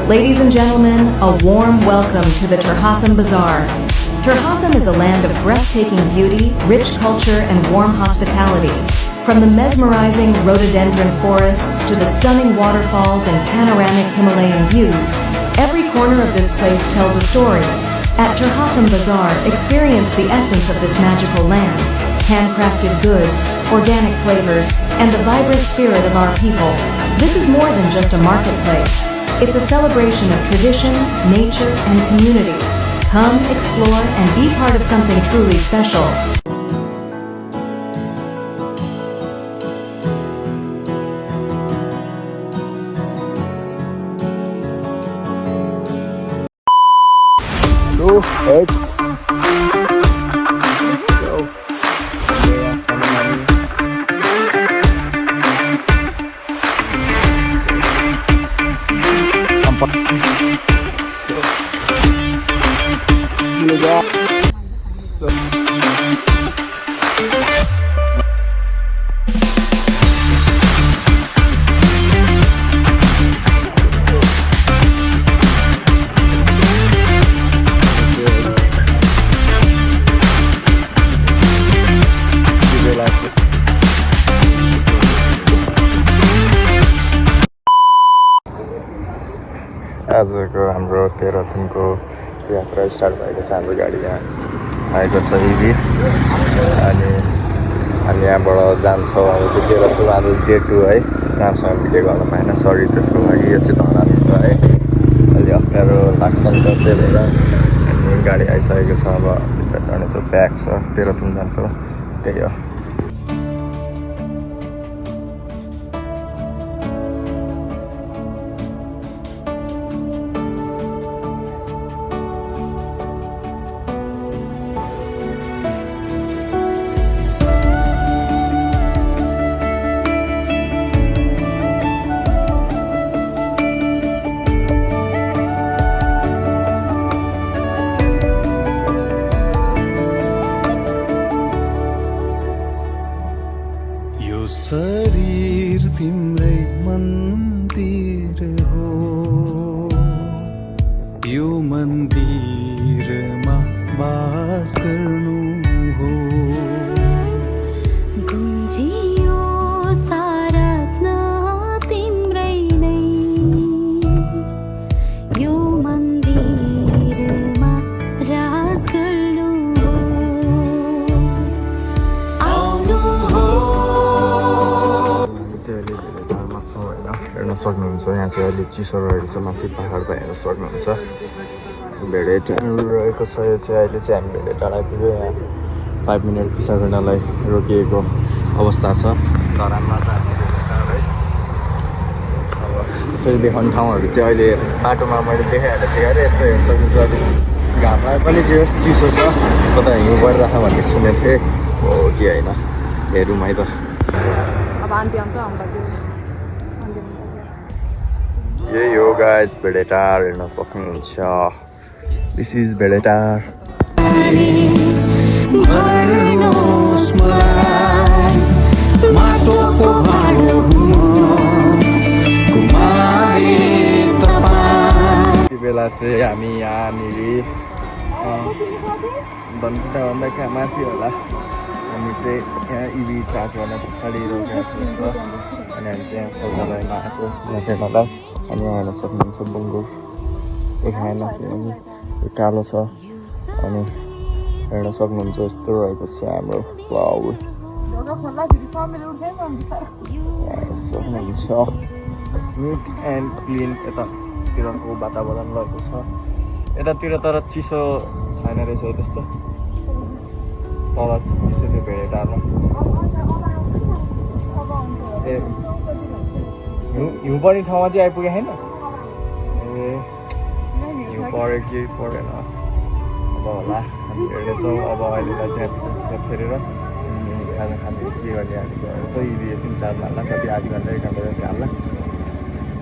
Ladies and gentlemen, a warm welcome to the Tirthampam Bazaar. Tirthampam is a land of breathtaking beauty, rich culture, and warm hospitality. From the mesmerizing rhododendron forests to the stunning waterfalls and panoramic Himalayan views, every corner of this place tells a story. At Tirthampam Bazaar, experience the essence of this magical land. Handcrafted goods, organic flavors, and the vibrant spirit of our people. This is more than just a marketplace. It's a celebration of tradition, nature, and community. Come, explore, and be part of something truly special. Go ahead. आजको हाम्रो तेह्रथुमको यात्रा start भएको छ। हाम्रो गाडी यहाँ आएको छ इभी अनि हामी यहाँबाट जान्छौँ। अब चाहिँ तेह्रथुम आज डे 2 है। राम्रोसँग भिडियो गर्न पाएन, सरी त्यसको लागि। यो चाहिँ धरान हो है, अलि अप्ठ्यारो लाग्छ नि त, त्यही भएर अनि गाडी आइसकेको छ। अब भित्र चढ्नेछौँ, प्याक छ, तेह्रथुम जान्छौँ, त्यही हो। शरीर तिम्रै मन्दिर हो, यो मन्दिरमा बास गर्नु हो। गुन्जियो सारत्न तिम्रै नै, यो मन्दिरमा राज गर्नु हो। आउनु हो। हेर्न सक्नुहुन्छ यहाँ चाहिँ अहिले चिसो रहेको छ, माथि पाहाडमा हेर्न सक्नुहुन्छ। भेडे टाढो रहेको छ। यो चाहिँ अहिले चाहिँ हामी भेडे टाढा आइपुग्यो। यहाँ 5 मिनट पिसा गर्नलाई रोकिएको अवस्था छ। धरानमा त हामी भेडे टाढो है। अब यसरी देखाउने ठाउँहरू चाहिँ अहिले बाटोमा मैले देखाइहालेको छु अरे। यस्तो हेर्न सक्नुहुन्छ, अलिक घाममा पनि जे होस् चिसो छ। कता हिउँ परिरहेको भन्ने सुनेको थिएँ, हो कि होइन हेरौँ है त। यही हो गाइज, भेडेटार हेर्न सक्नुहुन्छ। This is Bhedetar. यति बेला चाहिँ हामी यहाँनिर भन्दा कहाँ माथि होला। हामी चाहिँ यहाँ इभी चार्ज गर्न पछाडि रोकेको छ अनि हामी चाहिँ शौचालयमा आएको नखेर्नलाई। अनि यहाँ हेर्न सक्नुहुन्छ बुङ्गो देखाएन किनकि यो कालो छ। अनि हेर्न सक्नुहुन्छ यस्तो रहेको छ हाम्रो क्लाउड। सक्नुहुन्छ निट एन्ड क्लिन यतातिरको वातावरण रहेको छ। यतातिर तर चिसो छैन रहेछ त्यस्तो, तल चिसो त्यो भेडेटारमा। ए हिउँ पर्ने ठाउँमा चाहिँ आइपुगेँ होइन? ए हिउँ पऱ्यो कि परेन अब होला, हामी हेर्नेछौँ। अब अहिलेलाई चाहिँ फेरेर खाना खाने के गर्ने हामी हेर्छौँ। यदि 3-4 हाल्ला, कति आधी घन्टा 1 घन्टा जति हाल्ला,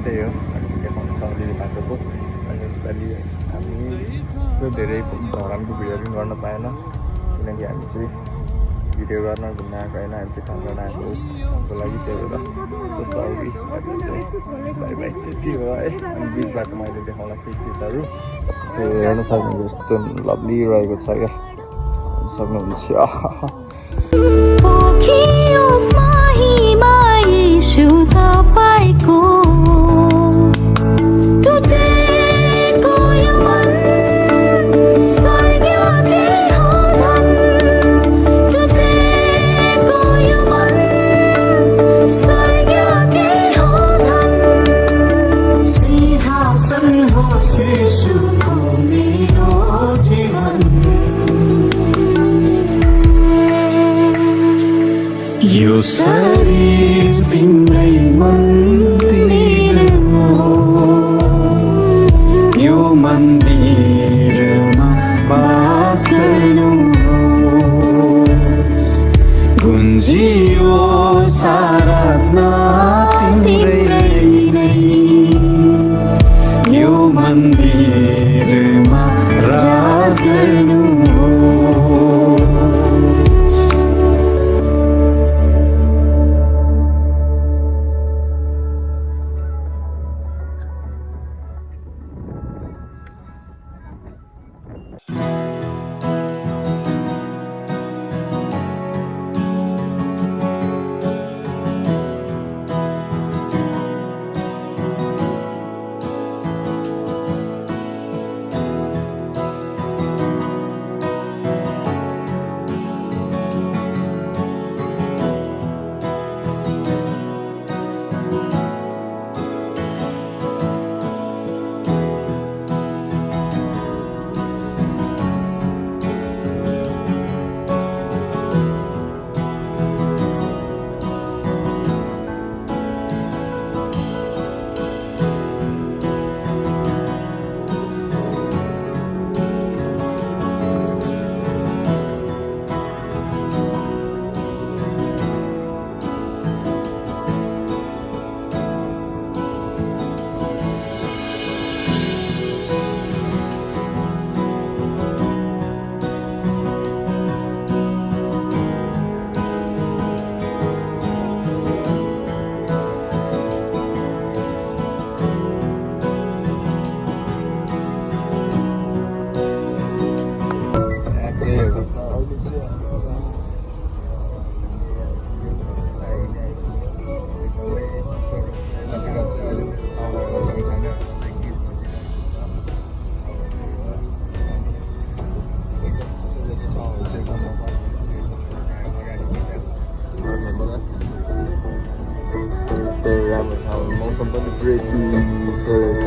त्यही हो। अनि देखाउनु सक्दिनँ बाटोको। अनि यसपालि हामी धेरै धरानको भिडियोहरू पनि गर्न पाएन किनकि हामी चाहिँ भिडियो गर्न घुम्न आएको होइन हामी चाहिँ काम गर्न आएको हाम्रो लागि त्यही भएर बाई बाई त्यति हो है अनि बिच बाटो मैले देखाउन केही चिजहरू हेर्न सक्नुहुन्छ यस्तो लभली रहेको छ क्या सक्नुहुन्छ पोखियोस् महिमा येशू तपाईको टुटेको यो मन स्वर्गकै हो धन टुटेको यो मन स्वर्गकै हो धन सिंहासन होस् येशूको मेरो जीवन यो शरीर तिम्रै मन्दिर हो यो मन्दिरमा बास गर्नुहोस् गुन्जियो आराधना तिम्रै नै यो मन्दिरमा राज गर्नुहोस् मौसम पनि पुरै चिसो रहेछ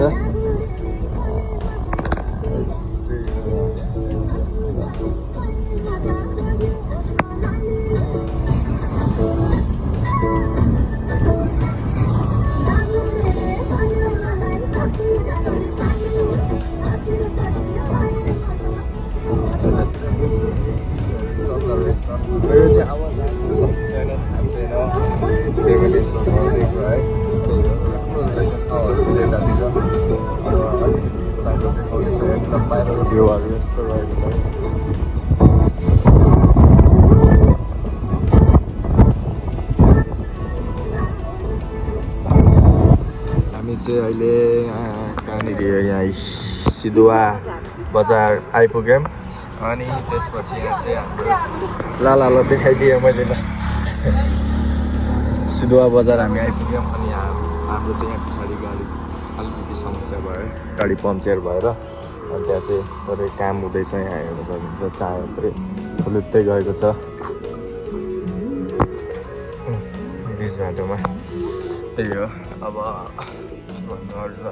भ्यूहरू यस्तो रहेको छ हामी चाहिँ अहिले कहाँनिर यहाँ सिधुवा बजार आइपुग्यौँ अनि त्यसपछि यहाँ चाहिँ हाम्रो लालालाई देखाइदिएँ मैले ल सिधुवा बजार हामी आइपुग्यौँ अनि हाम्रो चाहिँ यहाँ पछाडि गाडी अलिकति समस्या भयो गाडी पङ्चर भएर अनि त्यहाँ चाहिँ थोरै काम हुँदैछ यहाँ हेर्न सक्नुहुन्छ टायर चाहिँ फुलुत्तै गएको छ बिच बाटोमा त्यही हो अब भन्नु अरू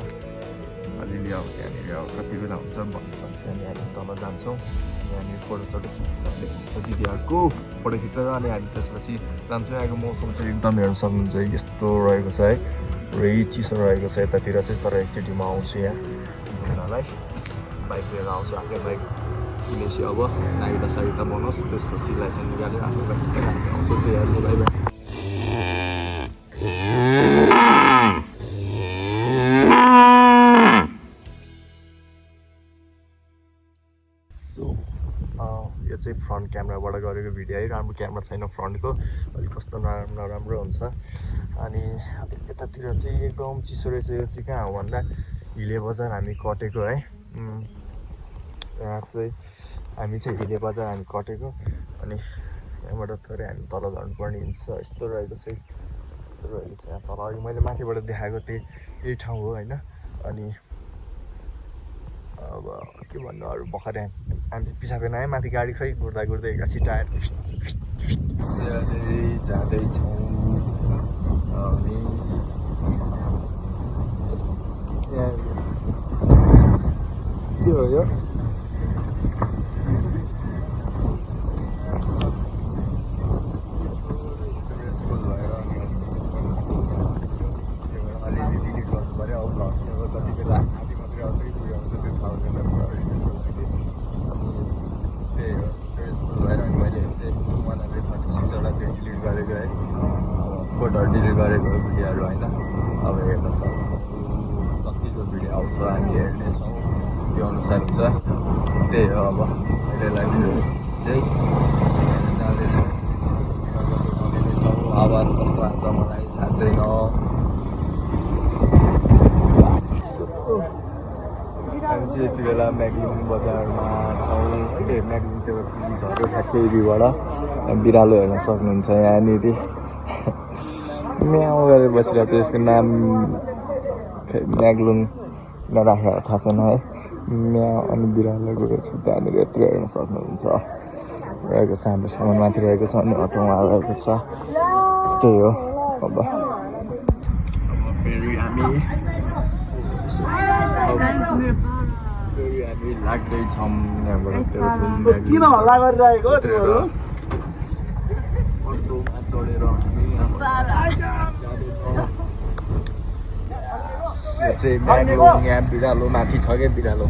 अलिअलि अब त्यहाँनिर अब कति बेला हुन्छ भन्नुपर्छ अनि हामी तल जान्छौँ यहाँनिर फोटोसोटो खिच्छ दिदीहरूको फोटो खिचेर अनि हामी त्यसपछि जान्छौँ यहाँको मौसम चाहिँ एकदम हेर्न सक्नुहुन्छ यस्तो रहेको छ है पुरै चिसो रहेको छ यतातिर चाहिँ तर एकचोटिमा आउँछु यहाँ घुम्नलाई बाइक लिएर आउँछु आफै बाइक किनेपछि अब नाइटा साइटा बनाओस् त्यसपछि लाइसेन्स निकालेर आफ्नो बाइक लिएर हामी आउँछु त्यही हेर्नु बाई बाई यो चाहिँ फ्रन्ट क्यामेराबाट गरेको भिडियो है राम्रो क्यामेरा छैन फ्रन्टको अलिक कस्तो नराम्रो हुन्छ अनि यतातिर चाहिँ एकदम चिसो रहेछ यो चाहिँ कहाँ हो भन्दा हिले बजार हामी कटेको है यहाँ चाहिँ हामी चाहिँ हिले बजार हामी कटेको अनि यहाँबाट थोरै हामी तल झर्नुपर्ने हुन्छ यस्तो रहेको छ यहाँ तल अघि मैले माथिबाट देखाएको थिएँ यही ठाउँ हो होइन अनि अब के भन्नु अरू भर्खरै हामी पिसाको नआयो माथि गाडी खै गुड्दै एकैछिन टायर जाँदैछौँ अनि के हो यो डिलिट गरेको भिडियोहरू होइन अब हेर्न सक्छौँ कतिको भिडियो आउँछ हामी हेर्नेछौँ त्यो अनुसार हुन्छ त्यही हो अब अहिलेलाई चाहिँ जाँदैछौँ आवाज कस्तो आउँछ मलाई थाहा छैन हामी चाहिँ यति बेला म्याग्लिन बजारमा छौँ म्याग्लिन त्यो झऱ्यो ठ्याक्कैबाट बिरालो हेर्न सक्नुहुन्छ यहाँनिर म्याउ गरेर बसिरहेको छ यसको नाम म्याग्लुङ नराखेर थाहा छैन है म्याउ अनि बिरालो गएको छ त्यहाँनिर यत्रो हेर्न सक्नुहुन्छ रहेको छ हाम्रो सामान माथि रहेको छ अनि अटोमा रहेको छ त्यही हो अब फेरि हामी लाग्दैछौँ यहाँबाट किन हल्ला गरिरहेको तिमीहरू अटोमा चढेर यो चाहिँ म्याग्लुङ यहाँ बिरालो माथि छ क्या बिरालो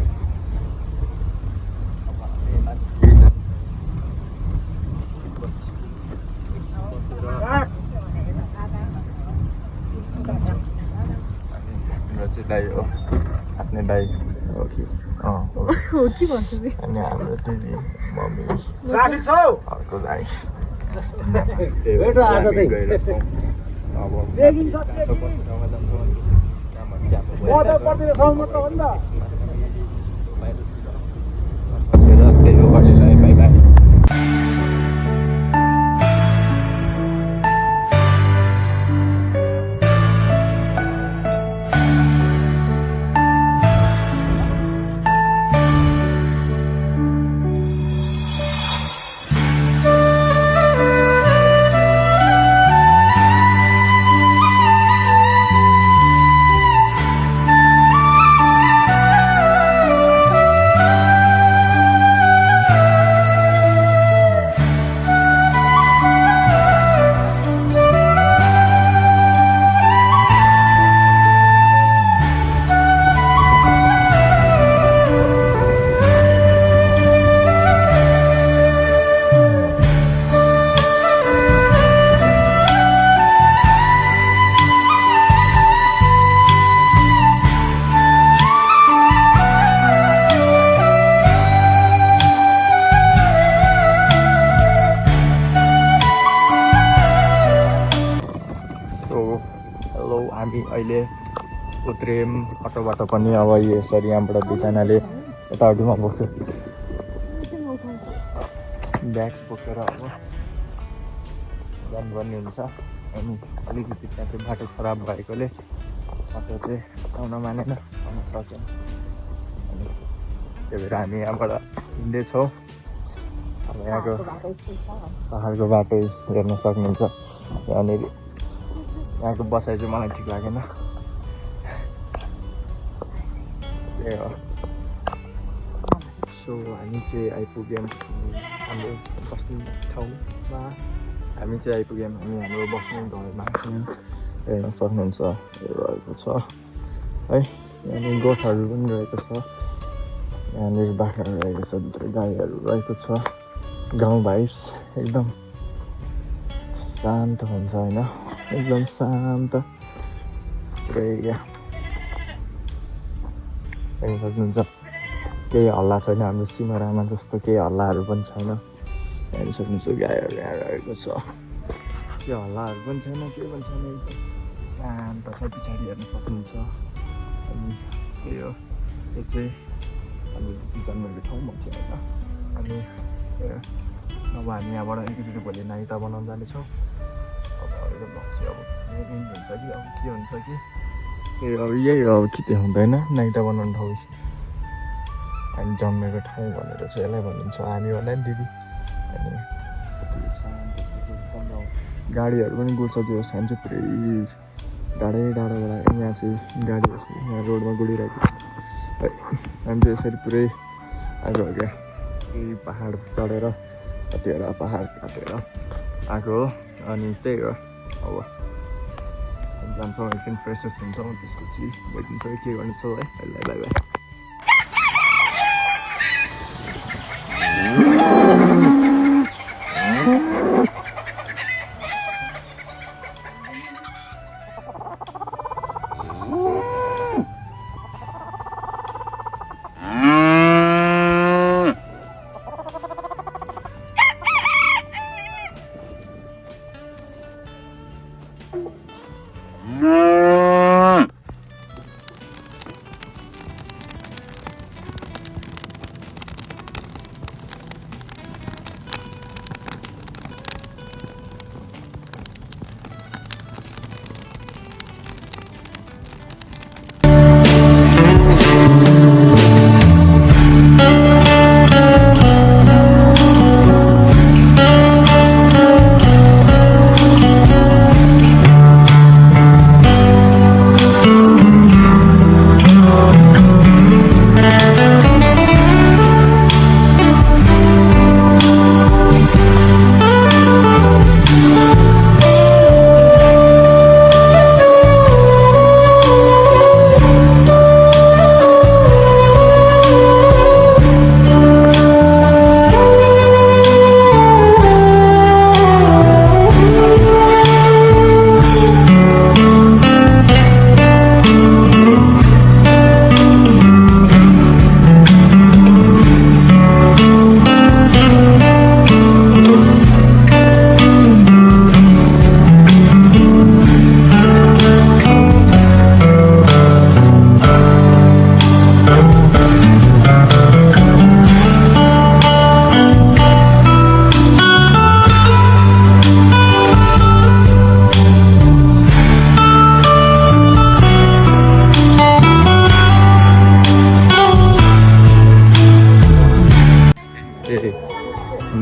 हाम्रो चाहिँ दाइ हो आफ्नै दाइ हो कि अनि हाम्रो दिदी मम्मी अर्को दाइ हामी अहिले उत्रेम अटोबाट पनि अब यसरी यहाँबाट दुईजनाले यताउतिमा बोक्छु ब्याग्स बोकेर अब जानुपर्ने हुन्छ अनि अलिकति त्यहाँ चाहिँ बाटो खराब भएकोले अटो चाहिँ आउन मानेन आउन सकेन अनि त्यही भएर हामी यहाँबाट हिँड्दैछौँ अब यहाँको पहाडको बाटो हेर्न सक्नुहुन्छ यहाँनिर यहाँको बसाइ चाहिँ मलाई ठिक लागेन त्यही हो सो हामी चाहिँ आइपुग्यौँ हाम्रो बस्ने ठाउँमा हामी चाहिँ आइपुग्यौँ हामी हाम्रो बस्ने घरमा हेर्न सक्नुहुन्छ रहेको छ है यहाँनिर गोठहरू पनि रहेको छ यहाँनिर बाख्राहरू रहेको छ भित्र गाईहरू रहेको छ गाउँ भाइब्स एकदम शान्त हुन्छ होइन एकदम शान्त एरिया हेर्न सक्नुहुन्छ केही हल्ला छैन हाम्रो सिमरामा जस्तो केही हल्लाहरू पनि छैन हेर्न सक्नुहुन्छ गाईहरू यहाँ रहेको छ त्यो हल्लाहरू पनि छैन केही पनि छैन एकदम शान्त छ पछाडि हेर्न सक्नुहुन्छ अनि त्यही हो यो चाहिँ हामी जन्मेको ठाउँ मान्छे होइन अनि अब हामी यहाँबाट एकचोटि भोलि नाइटा बनाउन जानेछौँ अब अरूको ब्लग चाहिँ अब यही हुन्छ कि अब के हुन्छ कि त्यही अब यही हो अब के हुँदैन नाइटा बनाउने ठाउँ हामी जन्मेको ठाउँ भनेर चाहिँ यसलाई भनिन्छ हामी होला नि दिदी अनि गाडीहरू पनि गउँछ त्यो हामी चाहिँ पुरै डाँडै डाँडोबाट यहाँ चाहिँ गाडीहरू यहाँ रोडमा गुडिरहेको छ है हामी चाहिँ यसरी पुरै आएको हो क्या यही पाहाड चढेर कतिवटा पाहाड काटेर आएको हो अनि त्यही हो अब जान्छौँ एकछिन फ्रेस हुन्छौँ त्यसपछि भेटिन्छौँ के गर्नेछौँ है अहिले बाई बाई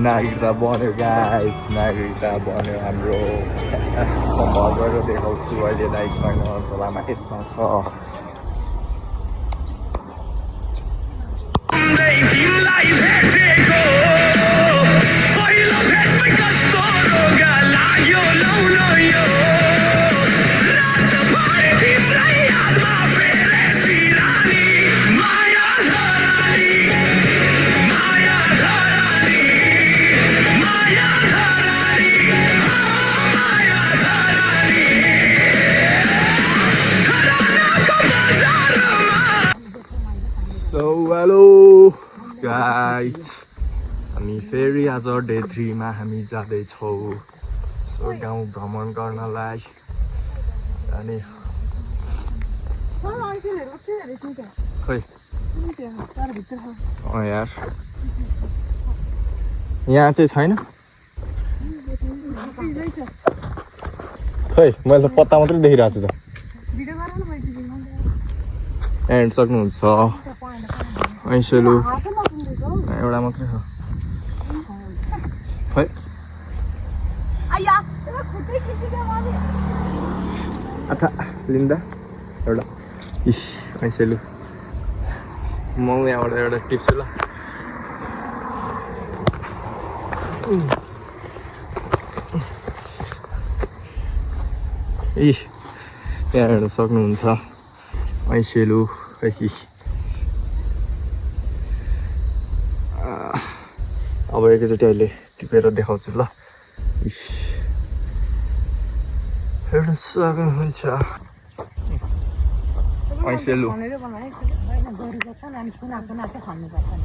नागरिकता बन्यो गाइस नागरिकता बन्यो हाम्रो भर्खर देखाउँछु अहिले लाइक छैन सभामा यसमा छ हेलो गाइस हामी फेरि आज डे 3 मा हामी जाँदैछौँ सो गाउँ भ्रमण गर्नलाई अनि खै यार यहाँ चाहिँ छैन खै मैले त पत्ता मात्रै देखिरहेको छु त एन्ड सक्नुहुन्छ ऐसेलु एउटा मात्रै हो खै आथा लिँदा एउटा इस ऐसेलु म यहाँबाट एउटा टिप्छु ल इ यहाँ हेर्न सक्नुहुन्छ ऐसेलु खै अब एकैचोटि अहिले टिपेर देखाउँछु ल हेर्न सक्नुहुन्छ ऐसेलु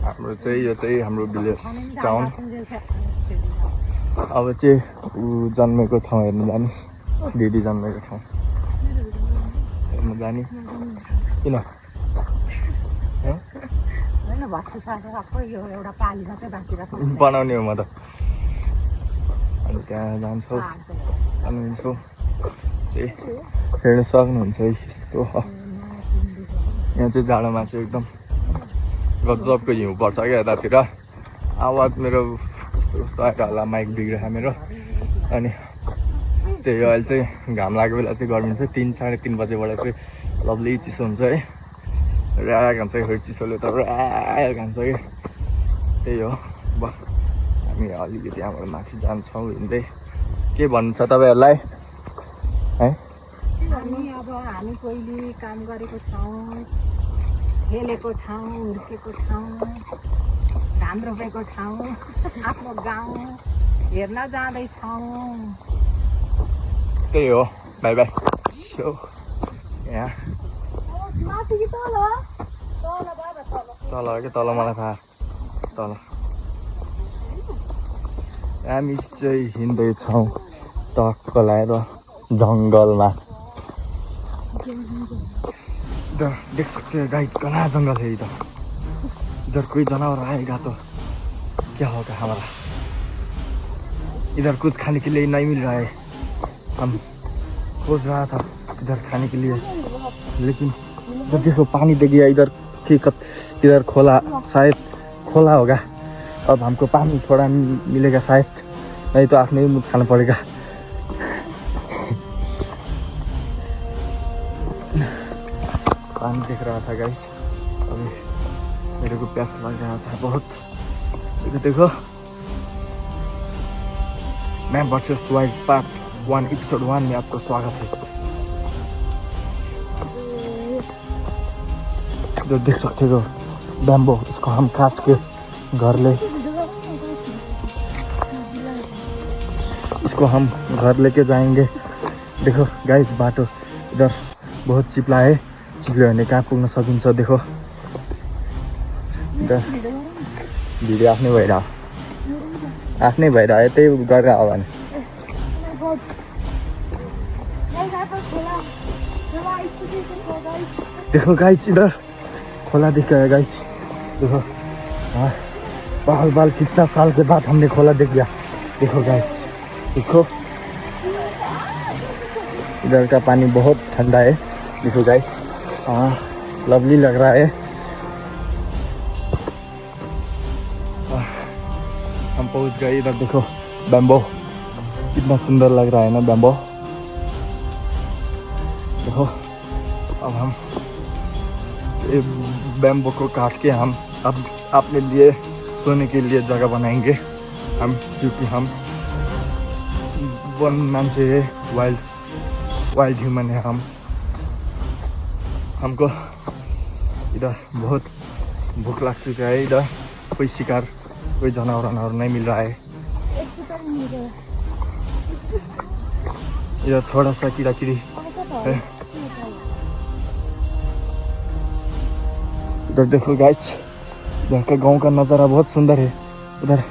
हाम्रो चाहिँ यो चाहिँ हाम्रो भिलेज टाउन अब चाहिँ ऊ जन्मेको ठाउँ हेर्नु जाने दिदी जन्मेको ठाउँ हेर्नु जाने किन बनाउने हो म त अनि त्यहाँ जान्छौँ जान्छौँ चाहिँ हेर्न सक्नुहुन्छ यस्तो यहाँ चाहिँ जाडोमा चाहिँ एकदम गजबको हिउँ पर्छ क्या यतातिर आवाज मेरो कस्तो आएर होला माइक बिग्रेछ मेरो अनि त्यही हो अहिले चाहिँ घाम लागेको बेला चाहिँ गर्मी हुन्छ 3-3:30 बजेबाट चाहिँ लभली चिसो हुन्छ है ऱ्या घाम चाहिँ फेरि चिसोले त ऱ्या घाम छ कि त्यही हो अब हामी अलिकति यहाँबाट माथि जान्छौँ हिँड्दै के भन्नु छ तपाईँहरूलाई है हामी पहिले काम गरेको ठाउँ खेलेको ठाउँ हुर्केको ठाउँ धान रोपेको ठाउँ आफ्नो गाउँ हेर्न जाँदैछौँ त्यही हो बाई बाई यहाँ तल कि तल मलाई थाहा तल हामी चाहिँ हिँड्दैछौँ टक्क लगाएर जङ्गलमा इधर देख सकते हैं गाइस घना जंगल है इधर इधर कोई जानवर आएगा तो क्या होगा हमारा इधर कुछ खाने के लिए नहीं मिल रहा है हम खोज रहा था इधर खाने के लिए लेकिन इधर देखो पानी दे गया इधर इधर खोला शायद खोला होगा अब हमको पानी थोड़ा मिलेगा शायद नहीं तो आपने ही मुझ खाना पड़ेगा पानी देख रहा था गाइस अभी मेरे को प्यास लग रहा था बहुत देखो मैं वर्सेस वाइल्ड पार्ट 1 एपिसोड 1 में आपको स्वागत है जो देख सकते हो बैम्बो इसको हम काट के घर ले इसको हम घर लेके जाएंगे देखो गाइस बाटो इधर बहुत चिप्ला है चिप्लो भने कहाँ पुग्न सकिन्छ देखो भिडियो आफ्नै भइरह्यो त्यही गरेर हो भने देखो गाइस इधर खोला दिख गया गाइस देखो बाल कितना साल के बाद हमने खोला देख लिया देखो गाइस देखो इधर का पानी बहुत ठंडा है देखो गाइस लवली लग रहा है हम पहुंच गए इधर देखो बैम्बो कितना सुंदर लग रहा है ना बैम्बो देखो अब हम बैम्बो को काट के हम अब अपने लिए सोने के लिए जगह बनाएंगे हम क्योंकि हम वन मान्छे है वाइल्ड ह्यूमन है हम हमको इधर बहुत भूख लग चुका है इधर कोई शिकार कोई जानवर नहीं मिल रहा है इधर थोड़ा सा कीड़ा कीड़ी है इधर देखो गाइस इधर का गांव का नज़ारा बहुत सुंदर है उधर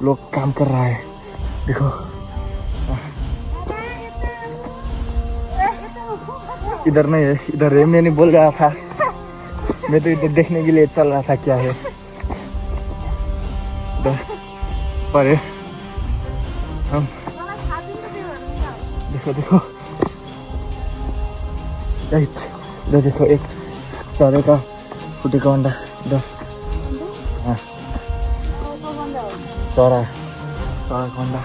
लोग काम कर रहा है देखो इधर नहीं है इधर है मैं नहीं बोल रहा था मैं तो इधर देखने के लिए चल रहा था क्या है इधर पर है हम देखो देखो इधर देखो एक चरे का फुटेको अंडा इधर चरा का अंडा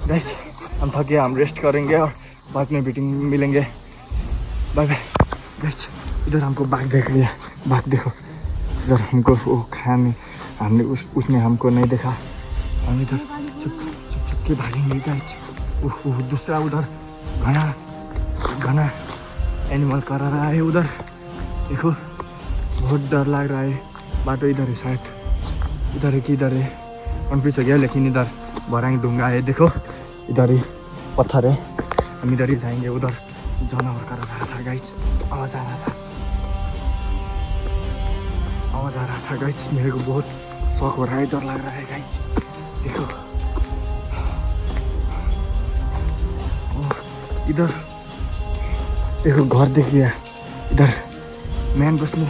गाइस हम थके हम रेस्ट करेंगे और बाद में मीटिंग मिलेंगे बाय बाय गाइस इधर हमको बाघ देख लिया बाघ देखो इधर हमको वो खाने हमने उसने हमको नहीं देखा हम इधर चुप के भागेंगे गाइस दूसरा उधर घना एनिमल कर रहा है उधर देखो बहुत डर लग रहा है बाटो इधर है शायद इधर है कि इधर है कन्फ्यूज हो गया लेकिन इधर बरांग डूंगा है देखो इधर ही पत्थर है हम इधर ही जाएंगे, उधर जानवर कर रहा था गाइस, आवाज आ रहा था, आवाज आ रहा था गाइस। मेरे को बहुत शौक हो रहा है, डर लग रहा है गाइस। देखो इधर देखो घर देखिए, इधर मैन बस्ने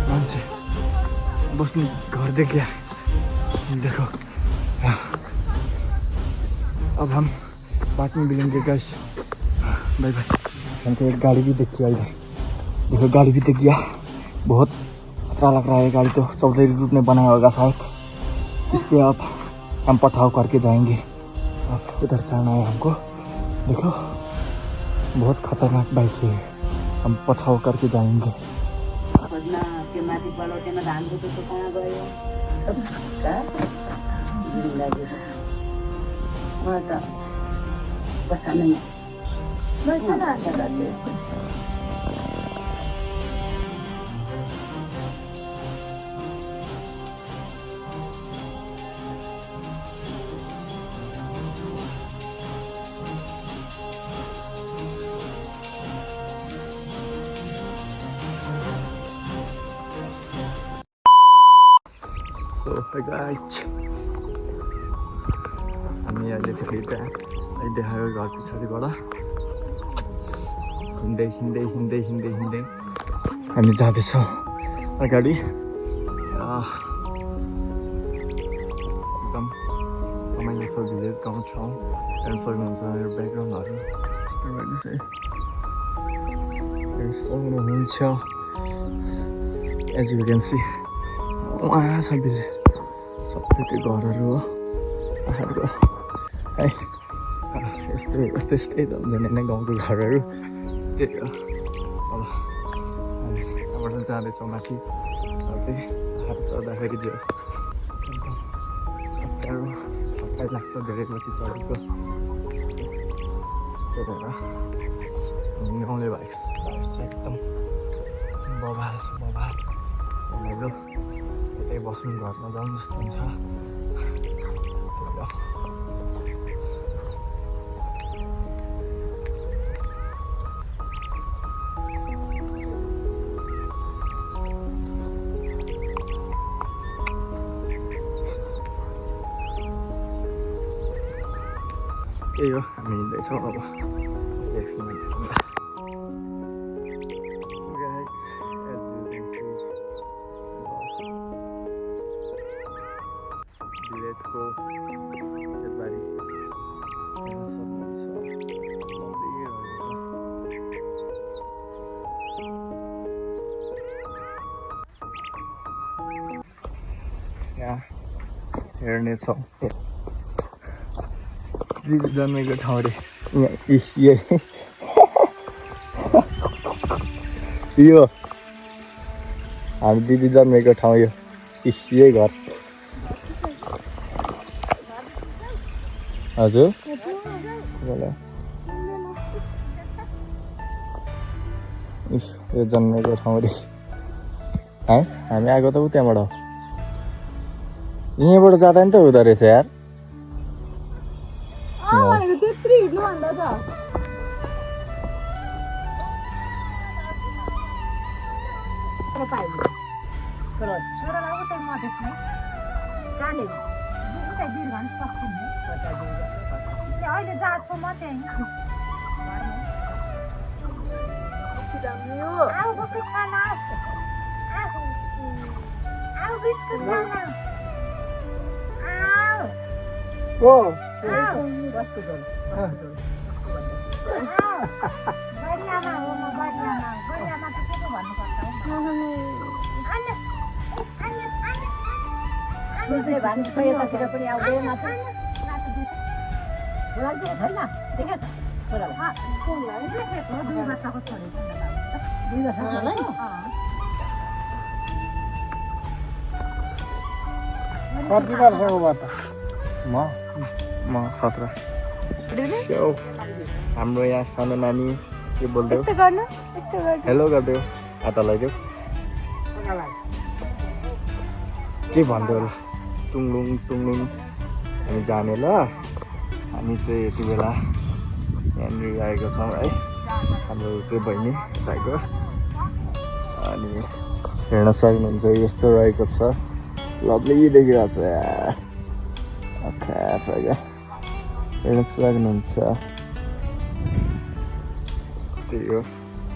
मान्छे बस्ने घर देखिए, देखो। अब हम बाद में मिलेंगे गाइस, बाय बाय। हमको एक गाड़ी भी दिख गया इधर, देखो गाड़ी भी दिख गया, बहुत अच्छा लग रहा है। गाड़ी तो चौधरी रूप में बनाया होगा शायद, इस पे अब हम पथाव करके जाएंगे। अब उधर जाना है हमको, देखो बहुत खतरनाक बाइक है, हम पथाव करके जाएंगे। त्यो माथि बलौटेमा धान रोपेको कहाँ गयो त बसानै So hi guys, हामी अहिले फेरि त्यहाँ देखायो घर पछाडिबाट हिँड्दै हिँड्दै हिँड्दै हिँड्दै हिँड्दै हामी जाँदैछौँ अगाडि। एकदम रमाइलो छ भिलेज गाउँ ठाउँ, हेर्न सक्नुहुन्छ मेरो ब्याकग्राउन्डहरू सक्नुहुन्छ। एज यु क्यान सी वहाँ छ भिलेज, सबै त्यो घरहरू हो पाहाडको है। यस्तै यस्तै यस्तै त हुन्छ नि गाउँको घरहरू, त्यही हो। अब हामी यहाँबाट जाँदैछौँ माथि, चाहिँ पाहाड चढ्दाखेरि त्यो एकदम अप्ठ्यारो लाग्छ, धेरै माथि चढेको। त्यही भएर गाउँले भाइ एकदम बबाल छ, बबाल रमाइलो। यतै बस्नु घरमा जाउँ जस्तो हुन्छ। त्यही हो, हामी हिँड्दैछौँ अब एकछिन। भिलेजको खेतबारी हेर्न सक्नुहुन्छ, मन्दिरहरू छ। यहाँ हेर्नेछौँ दिदी जन्मेको ठाउँ रे, यो हामी दिदी जन्मेको ठाउँ, यो यही घर। हजुर यो जन्मेको ठाउँ रे है। हामी आएको त त्यहाँबाट हो, यहीँबाट जाँदा नि त हुँदो रहेछ यार। त्यत्रो हिँड्नुभन्दा त छोरालाई उतै मधेसमै कहाँनिर उतै वीरगञ्ज पश्चिममै अहिले जहाँ छु म त्यहीँ बिस्कुट खाना, बिस्कुट खाना। बढियामा हो म, बढियामा बढियामा त के पो भन्नुपर्छ यतातिर पनि आउँदैन छैन, देखेको छोरालाई 2 वर्षको छोरी छ। 2 वर्षको कति वर्षको भयो त? म 17। हाम्रो यहाँ सानो नानी के बोल्दै हेलो गरिदेऊ, हात हल्लाइदेऊ, के भन्दै होला, टुङलुङ टुङलुङ। हामी जाने ल, हामी चाहिँ यति बेला यहाँनिर आएको छौँ है हाम्रो त्यो बहिनी यताको अनि हेर्न सक्नुहुन्छ यस्तो रहेको छ लभली देखिरहेको छ यार खास क्या हेर्न सक्नुहुन्छ त्यही हो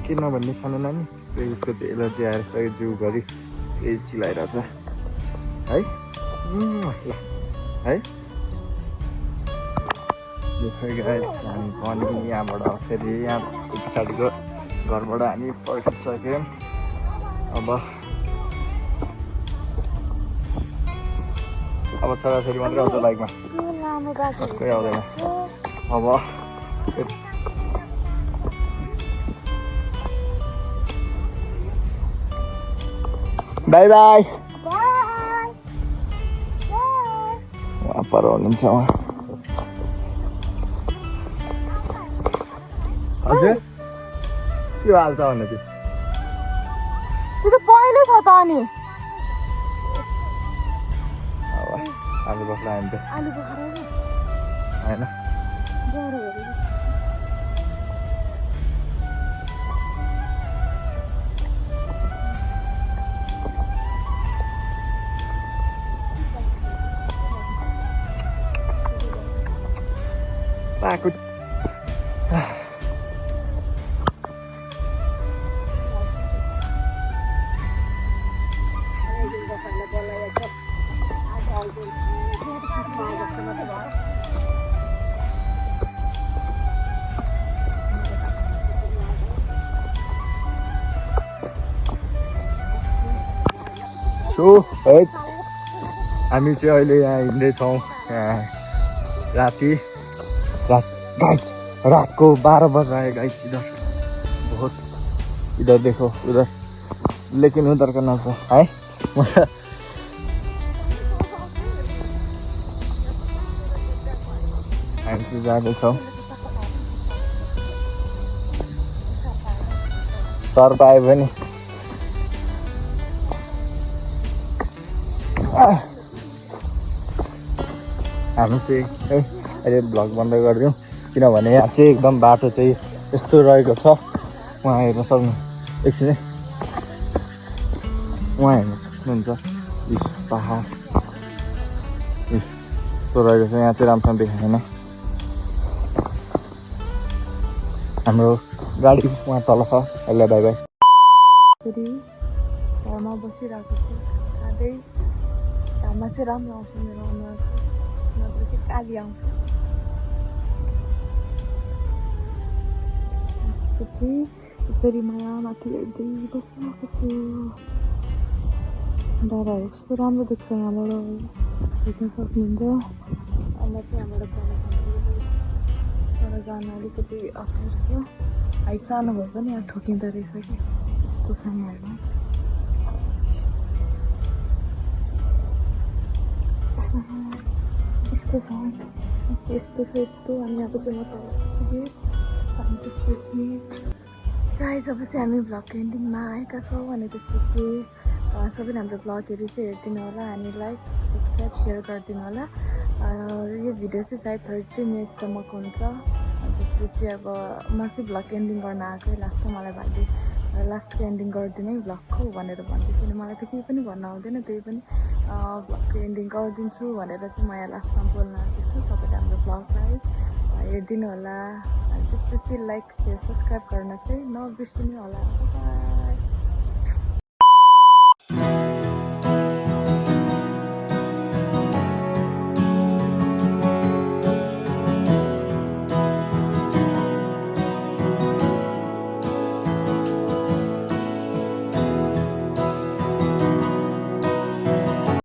के नभन्ने सानो नानी त्यही उसको त्यो एलर्जी आएर सबै जिउभरि त्यही चिलाइरहेछ है है हामी पनि यहाँबाट फेरि यहाँ पछाडिको घरबाट हामी फर्किसक्यौँ अब छोराछोरी मात्रै आउँछ बाइकमा कोही आउँदैन अब बाई बाई उहाँ पर हुनुहुन्छ उहाँ हजुर के हाल्छ भन्नु त्यो त्यो त पहिले छ त अनि आलु बस्ला हामी त आलु बोकेर होइन पाएको हामी चाहिँ अहिले यहाँ हिँड्दैछौँ रात को 12 बज रहा है गाइस इधर बहुत इधर देखो उधर लेकिन उधर का नाम है हामी चाहिँ जाँदैछौँ सर पायो भने हामी चाहिँ है अहिले भ्लग बन्द गरिदिउँ किनभने यहाँ चाहिँ एकदम बाटो चाहिँ यस्तो रहेको छ उहाँ हेर्न सक्नु एकछिन उहाँ हेर्न सक्नुहुन्छ पहाड यस्तो रहेको छ यहाँ चाहिँ राम्रोसँग देखाएन हाम्रो गाडी उहाँ तल छ अहिले बाई बाई घरमा बसिरहेको छु खाँदै घाममा चाहिँ राम्रो आउँछ मेरो अनुहार नत्र चाहिँ काली आउँछ यसरी माया माथि हेर्दै बसिरहेको छु डाँडाहरू कस्तो राम्रो देख्छ यहाँबाट देख्न सक्नुहुन्छ अन्त चाहिँ यहाँबाट जान अलिकति अप्ठ्यारो थियो हाइट सानो भए पनि यहाँ ठोकिँदो रहेछ कि यस्तो सानोहरूमा यस्तो छ यस्तो अनि यहाँको चाहिँ म तल पुगेँ अनि त्यसपछि गाइस अब चाहिँ हामी भ्लगको एन्डिङमा आएका छौँ अनि त्यसपछि सबैले हाम्रो भ्लगहरू चाहिँ हेरिदिनु होला अनि लाइक सब्सक्राइब सेयर गरिदिनु होला यो भिडियो चाहिँ सायद 33 मिनटसम्मको हुन्छ अनि त्यसपछि अब म चाहिँ भ्लग एन्डिङ गर्न आएको लास्टमा मलाई भाइले लास्टको एन्डिङ गरिदिनु है भ्लगको भनेर भन्दै थियो मलाई त केही पनि भन्न आउँदैन त्यही पनि भ्लगको एन्डिङ गरिदिन्छु भनेर चाहिँ म यहाँ लास्टमा बोल्न आएको छु तपाईँले हाम्रो भ्लगलाई हेरिदिनु होला अनि त्यसपछि लाइक सेयर सब्सक्राइब गर्न चाहिँ नबिर्सिनु होला।